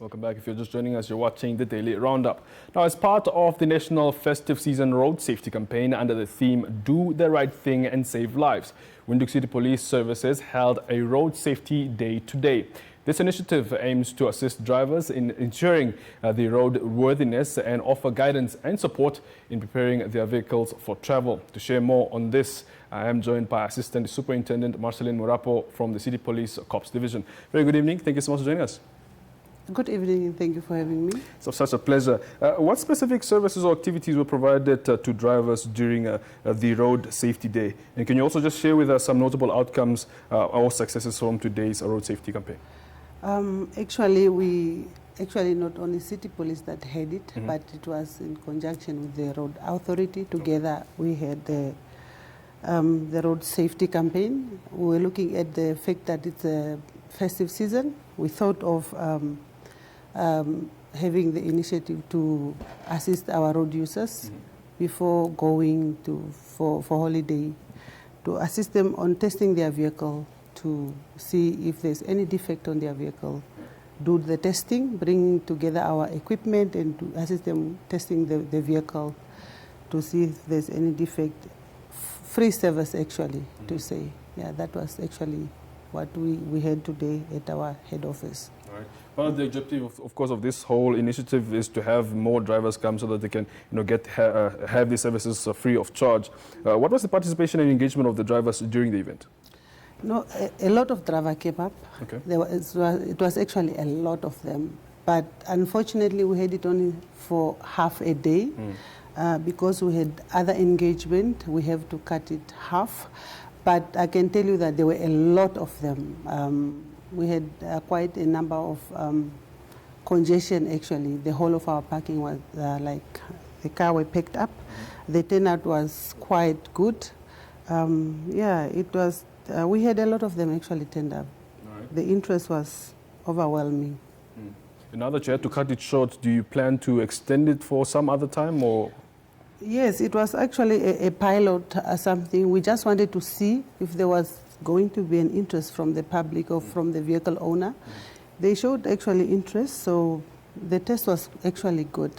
Welcome back. If you're just joining us, you're watching the Daily Roundup. Now, as part of the National Festive Season Road Safety Campaign under the theme Do the Right Thing and Save Lives, Windhoek City Police Services held a Road Safety Day today. This initiative aims to assist drivers in ensuring the roadworthiness and offer guidance and support in preparing their vehicles for travel. To share more on this, I am joined by Assistant Superintendent Marceline Murapo from the City Police Corps Division. Very good evening. Thank you so much for joining us. Good evening, and thank you for having me. It's such a pleasure. What specific services or activities were provided to drivers during the Road Safety Day? And can you also just share with us some notable outcomes or successes from today's Road Safety campaign? Actually, not only City Police that had it, but it was in conjunction with the Road Authority. Together, we had the Road Safety campaign. We were looking at the fact that it's a festive season. We thought of having the initiative to assist our road users before going for holiday, to assist them on testing their vehicle, to see if there's any defect on their vehicle, do the testing, bring together our equipment and to assist them testing the vehicle to see if there's any defect. Free service actually, to say. Yeah, that was actually what we had today at our head office. All right. One of the objectives, of course, of this whole initiative is to have more drivers come so that they can, have these services free of charge. What was the participation and engagement of the drivers during the event? No, a lot of drivers came up. Okay. It was actually a lot of them, but unfortunately we had it only for half a day because we had other engagement. We have to cut it half. But I can tell you that there were a lot of them. We had quite a number of congestion actually. The whole of our parking was like the car were packed up. The turnout was quite good. Yeah, it was. We had a lot of them actually turned up. Right. The interest was overwhelming. Now that you had to cut it short, do you plan to extend it for some other time or? Yes, it was actually a pilot something. We just wanted to see if there was going to be an interest from the public or from the vehicle owner. They showed actually interest, so the test was actually good.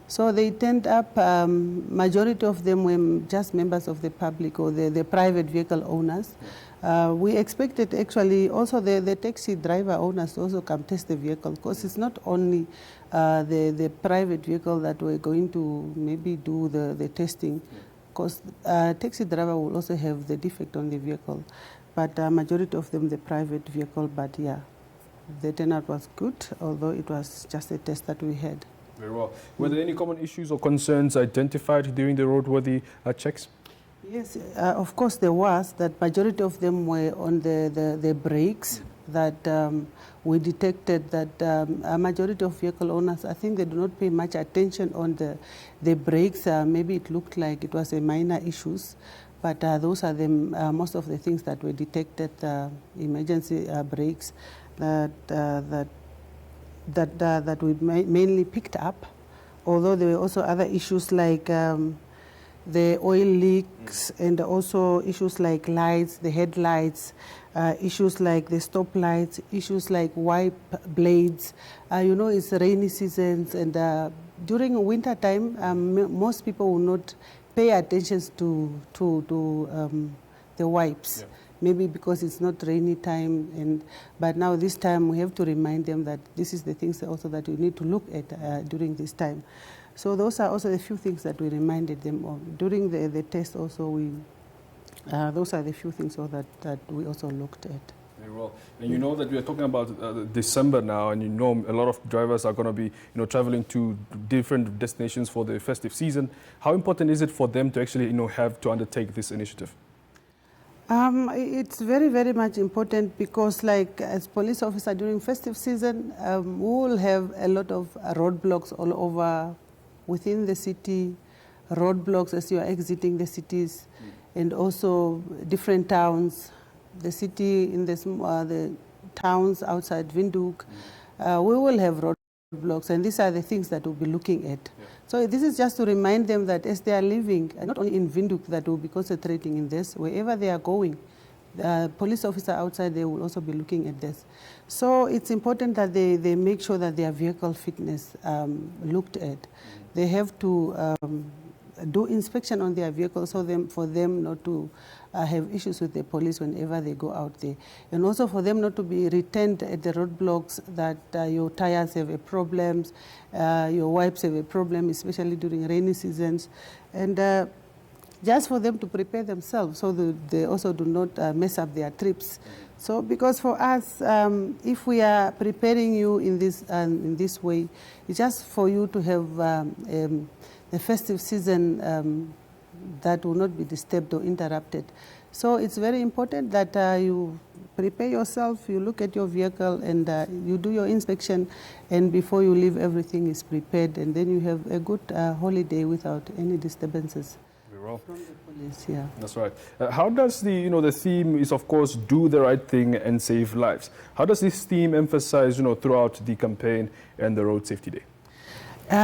So they turned up, majority of them were just members of the public or the private vehicle owners. We expected actually also the taxi driver owners to also come test the vehicle, because it's not only the private vehicle that we're going to maybe do the testing, because taxi driver will also have the defect on the vehicle, but majority of them the private vehicle. But yeah, the turnout was good, although it was just a test that we had. Very well. Were there any common issues or concerns identified during the roadworthy checks? Yes, of course there was. That majority of them were on the brakes. That we detected that a majority of vehicle owners, I think they do not pay much attention on the brakes. Maybe it looked like it was a minor issues, but those are the most of the things that were detected. Emergency brakes that we mainly picked up. Although there were also other issues like the oil leaks and also issues like lights, the headlights, issues like the stop lights, issues like wipe blades. It's rainy seasons, and during winter time, most people will not pay attention to the wipes. Yeah. Maybe because it's not rainy time, but now this time we have to remind them that this is the things also that we need to look at during this time. So those are also the few things that we reminded them of. During the test also, those are the few things that we also looked at. Very well. And you know that we are talking about December now, and a lot of drivers are going to be traveling to different destinations for the festive season. How important is it for them to actually have to undertake this initiative? It's very, very much important, because like as police officer during festive season, we will have a lot of roadblocks all over within the city, roadblocks as you are exiting the cities, and also different towns, the city in the towns outside Windhoek. We will have roadblocks, and these are the things that we'll be looking at. Yeah. So this is just to remind them that as they are living, and not only in Windhoek, that we'll be concentrating in this, wherever they are going, police officer outside, they will also be looking at this. So it's important that they make sure that their vehicle fitness looked at. They have to do inspection on their vehicles for them not to have issues with the police whenever they go out there. And also for them not to be retained at the roadblocks that your tires have a problem, your wipes have a problem, especially during rainy seasons. And just for them to prepare themselves so that they also do not mess up their trips. So because for us, if we are preparing you in this way, it's just for you to have the festive season that will not be disturbed or interrupted. So it's very important that you prepare yourself, you look at your vehicle, and you do your inspection, and before you leave, everything is prepared, and then you have a good holiday without any disturbances. Well. From the police, yeah. That's right. How does the theme is, of course, do the right thing and save lives. How does this theme emphasize, throughout the campaign and the Road Safety Day?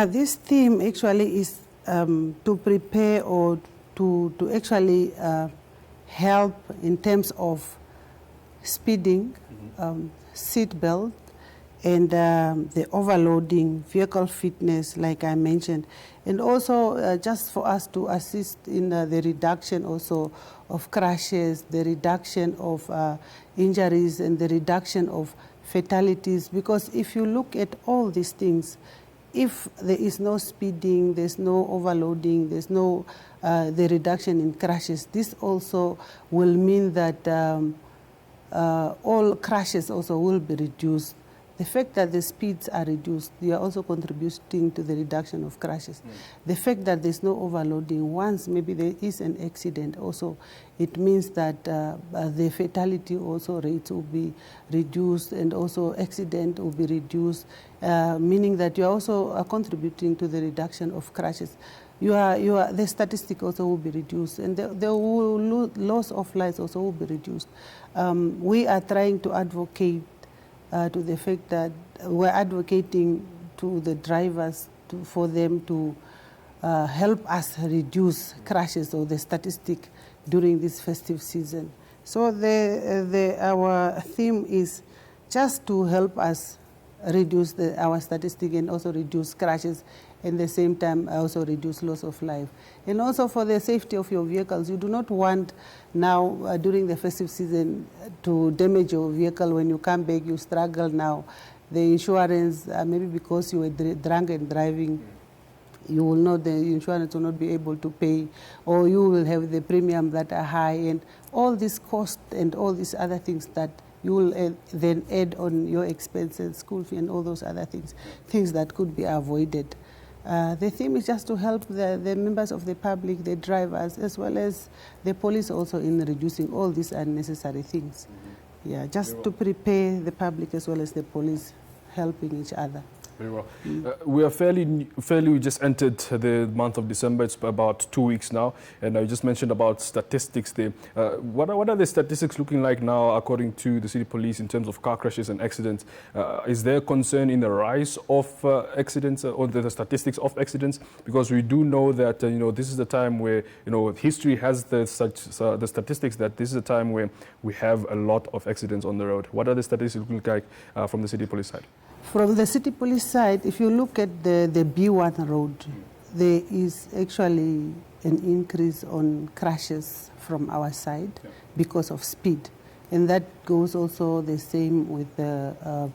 This theme actually is to prepare or to actually help in terms of speeding, seat belt, and the overloading, vehicle fitness, like I mentioned, and also just for us to assist in the reduction also of crashes, the reduction of injuries, and the reduction of fatalities. Because if you look at all these things, if there is no speeding, there's no overloading, there's no the reduction in crashes, this also will mean that all crashes also will be reduced. The fact that the speeds are reduced, you are also contributing to the reduction of crashes. The fact that there's no overloading, once maybe there is an accident also, it means that the fatality also rates will be reduced, and also accident will be reduced, meaning that you are also contributing to the reduction of crashes. The statistic also will be reduced, and the loss of lives also will be reduced. We are trying to advocate to the fact that we're advocating to the drivers for them to help us reduce crashes or the statistic during this festive season. So our theme is just to help us reduce our statistic and also reduce crashes, and at the same time also reduce loss of life. And also for the safety of your vehicles, you do not want now during the festive season to damage your vehicle. When you come back, you struggle now. The insurance, maybe because you were drunk and driving, you will not, the insurance will not be able to pay, or you will have the premium that are high, and all this cost and all these other things that you will then add on your expenses, school fee, and all those other things that could be avoided. The theme is just to help the members of the public, the drivers, as well as the police also in reducing all these unnecessary things. Yeah, just to prepare the public as well as the police, helping each other. Very well. We are we just entered the month of December. It's about 2 weeks now, and I just mentioned about statistics there. What are the statistics looking like now, according to the city police, in terms of car crashes and accidents? Is there concern in the rise of accidents or the statistics of accidents? Because we do know that this is the time where history has the statistics that this is a time where we have a lot of accidents on the road. What are the statistics looking like from the city police side? From the city police side, if you look at the B1 road, there is actually an increase on crashes from our side because of speed. And that goes also the same with the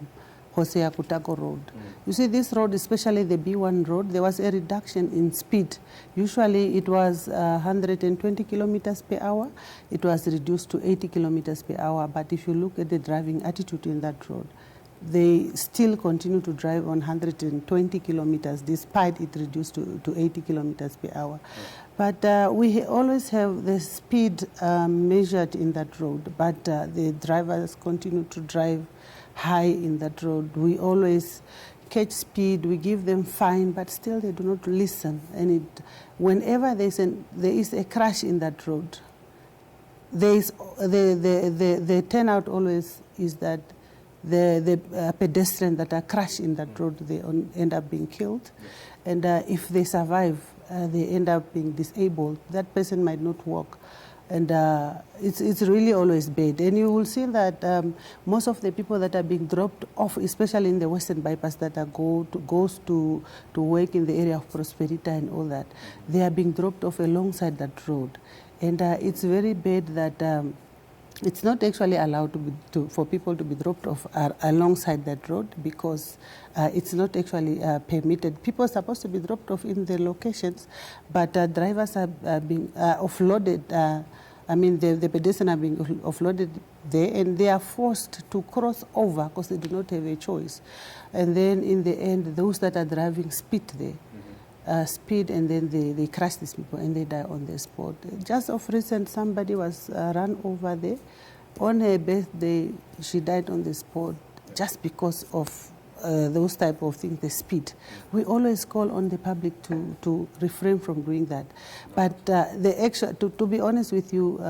Hosea Kutako road. You see, this road, especially the B1 road, there was a reduction in speed. Usually it was 120 kilometers per hour. It was reduced to 80 kilometers per hour. But if you look at the driving attitude in that road, they still continue to drive on 120 kilometers despite it reduced to 80 kilometers per hour. But we always have the speed measured in that road, but the drivers continue to drive high in that road. We always catch speed, we give them fine, but still they do not listen. And whenever there is a crash in that road, the turnout always is that the pedestrians that are crashed in that road, they end up being killed. And if they survive, they end up being disabled. That person might not walk And it's really always bad. And you will see that most of the people that are being dropped off, especially in the Western Bypass, that are goes to work in the area of Prosperity and all that, they are being dropped off alongside that road. And it's very bad that it's not actually allowed for people to be dropped off alongside that road, because it's not actually permitted. People are supposed to be dropped off in the locations, but drivers are being offloaded. I mean, the pedestrians are being offloaded there, and they are forced to cross over because they do not have a choice. And then in the end, those that are driving speed there. Speed, and then they crash these people and they die on the spot. Just of recent, somebody was run over there. On her birthday, she died on the spot just because of those type of things, the speed. We always call on the public to refrain from doing that. But the extra, to be honest with you,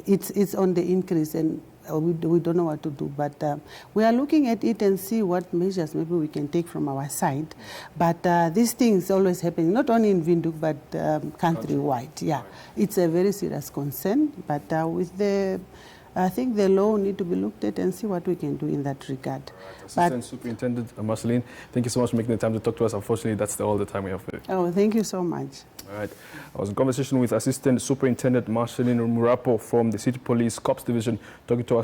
it's on the increase, and we don't know what to do, but we are looking at it and see what measures maybe we can take from our side. But these things always happen, not only in Windhoek, but countrywide. Yeah, it's a very serious concern, but with I think the law need to be looked at and see what we can do in that regard. Assistant Superintendent Marceline, thank you so much for making the time to talk to us. Unfortunately, that's all the time we have for you. Oh, thank you so much. All right. I was in conversation with Assistant Superintendent Marceline Murapo from the City Police Corps Division, talking to us